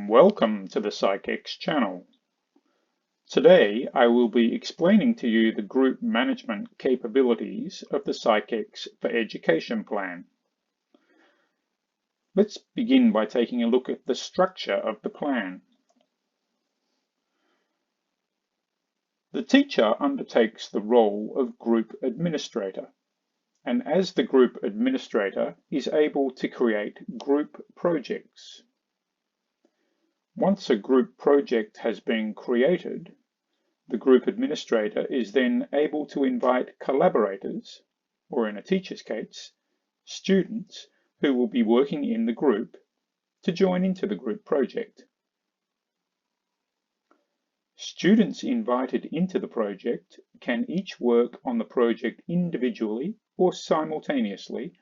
and welcome to the Psychexp channel. Today I will be explaining to you the group management capabilities of the Psychexp for Education plan. Let's begin by taking a look at the structure of the plan. The teacher undertakes the role of group administrator, and as the group administrator is able to create group projects. Once a group project has been created, the group administrator is then able to invite collaborators, or in a teacher's case, students who will be working in the group, to join into the group project. Students invited into the project can each work on the project individually or simultaneously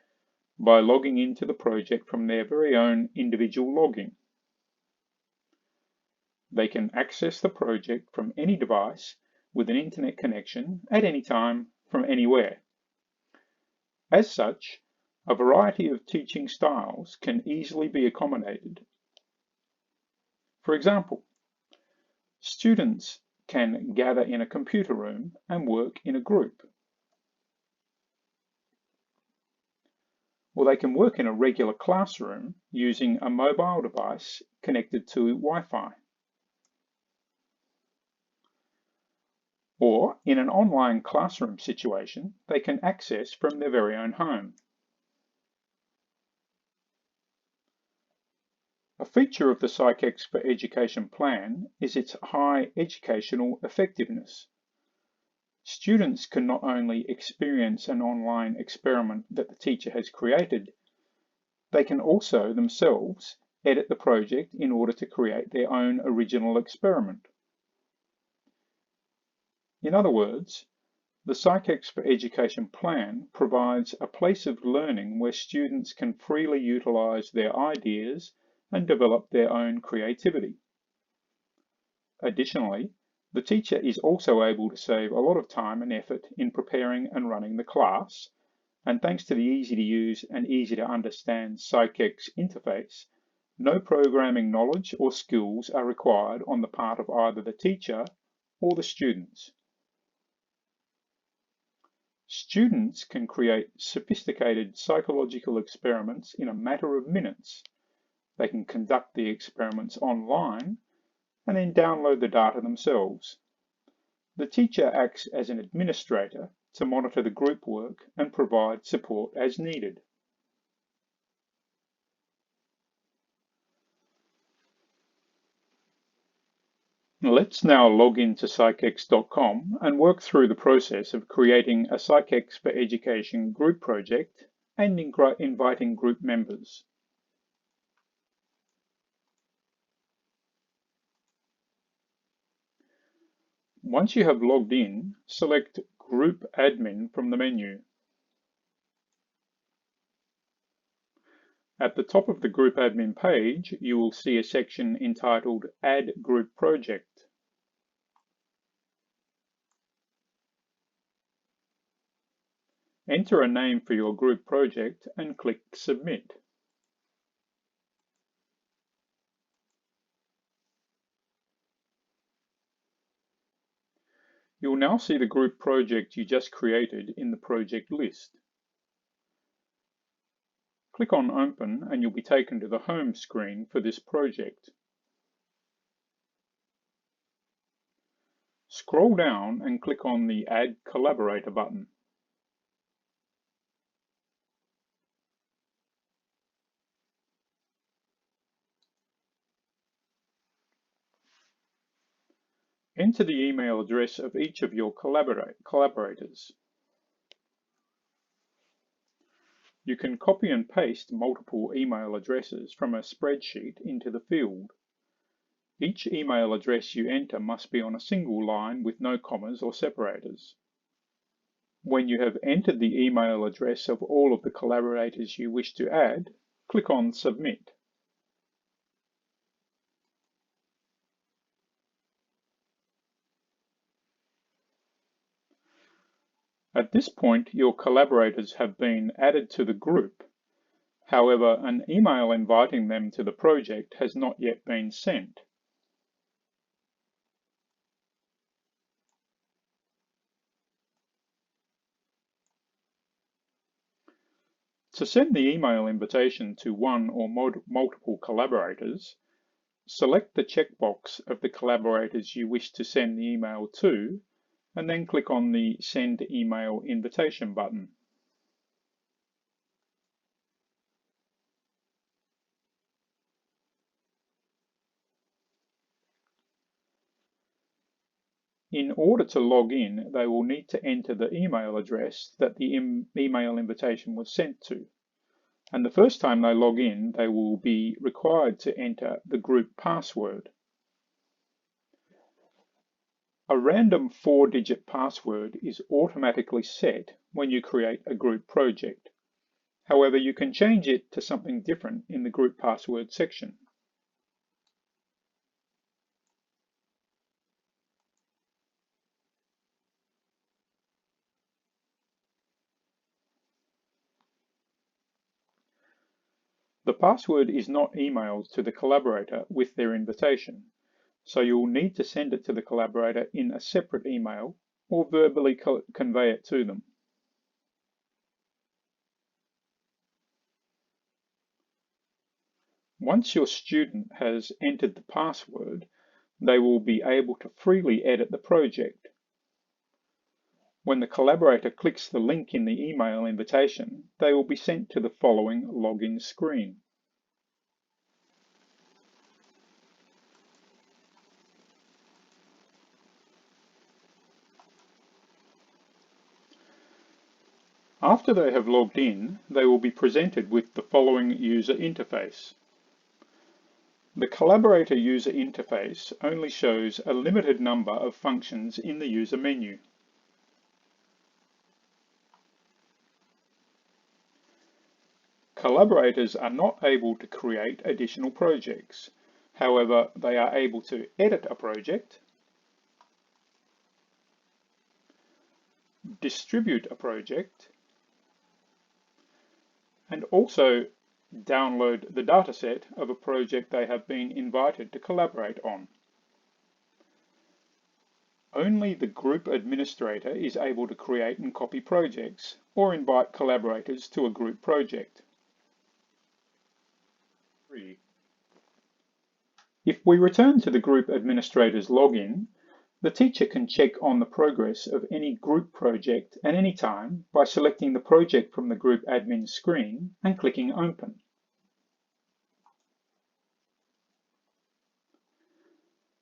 by logging into the project from their very own individual login. They can access the project from any device with an internet connection at any time from anywhere. As such, a variety of teaching styles can easily be accommodated. For example, students can gather in a computer room and work in a group. Or they can work in a regular classroom using a mobile device connected to Wi-Fi. Or in an online classroom situation, they can access from their very own home. A feature of the Psychexp for Education plan is its high educational effectiveness. Students can not only experience an online experiment that the teacher has created, they can also themselves edit the project in order to create their own original experiment. In other words, the Psychexp for Education plan provides a place of learning where students can freely utilize their ideas and develop their own creativity. Additionally, the teacher is also able to save a lot of time and effort in preparing and running the class, and thanks to the easy to use and easy to understand Psychexp interface, no programming knowledge or skills are required on the part of either the teacher or the students. Students can create sophisticated psychological experiments in a matter of minutes. They can conduct the experiments online and then download the data themselves. The teacher acts as an administrator to monitor the group work and provide support as needed. Let's now log into psychexp.com and work through the process of creating a Psychexp for Education group project and inviting group members. Once you have logged in, select Group Admin from the menu. At the top of the Group Admin page, you will see a section entitled Add Group Project. Enter a name for your group project and click Submit. You'll now see the group project you just created in the project list. Click on Open and you'll be taken to the home screen for this project. Scroll down and click on the Add Collaborator button. Enter the email address of each of your collaborators. You can copy and paste multiple email addresses from a spreadsheet into the field. Each email address you enter must be on a single line with no commas or separators. When you have entered the email address of all of the collaborators you wish to add, click on Submit. At this point, your collaborators have been added to the group, However, an email inviting them to the project has not yet been sent. To send the email invitation to one or multiple collaborators, select the checkbox of the collaborators you wish to send the email to, and then click on the Send Email Invitation button. In order to log in, they will need to enter the email address that the email invitation was sent to. And the first time they log in, they will be required to enter the group password. A random 4-digit password is automatically set when you create a group project. However, you can change it to something different in the group password section. The password is not emailed to the collaborator with their invitation, so you'll need to send it to the collaborator in a separate email or verbally convey it to them. Once your student has entered the password, they will be able to freely edit the project. When the collaborator clicks the link in the email invitation, they will be sent to the following login screen. After they have logged in, they will be presented with the following user interface. The collaborator user interface only shows a limited number of functions in the user menu. Collaborators are not able to create additional projects. However, they are able to edit a project, distribute a project, and also download the dataset of a project they have been invited to collaborate on. Only the group administrator is able to create and copy projects or invite collaborators to a group project. If we return to the group administrator's login, the teacher can check on the progress of any group project at any time by selecting the project from the group admin screen and clicking Open.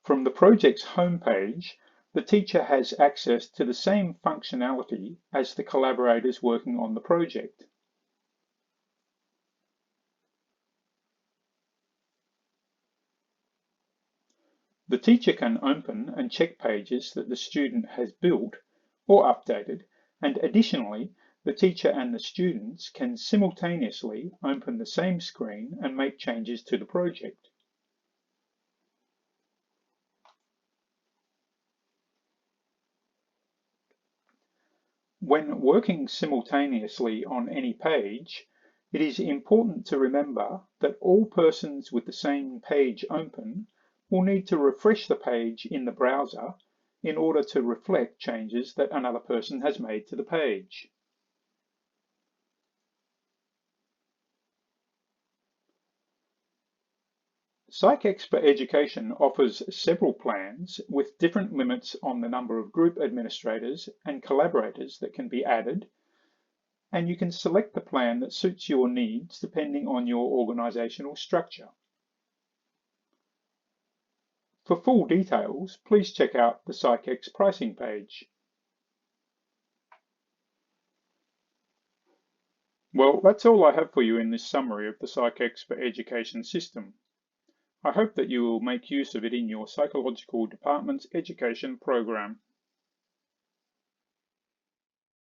From the project's homepage, the teacher has access to the same functionality as the collaborators working on the project. The teacher can open and check pages that the student has built or updated, and additionally, the teacher and the students can simultaneously open the same screen and make changes to the project. When working simultaneously on any page, it is important to remember that all persons with the same page open will need to refresh the page in the browser in order to reflect changes that another person has made to the page. Psychexp for Education offers several plans with different limits on the number of group administrators and collaborators that can be added, and you can select the plan that suits your needs depending on your organizational structure. For full details, please check out the Psychexp pricing page. Well, that's all I have for you in this summary of the Psychexp for Education system. I hope that you will make use of it in your psychological department's education program.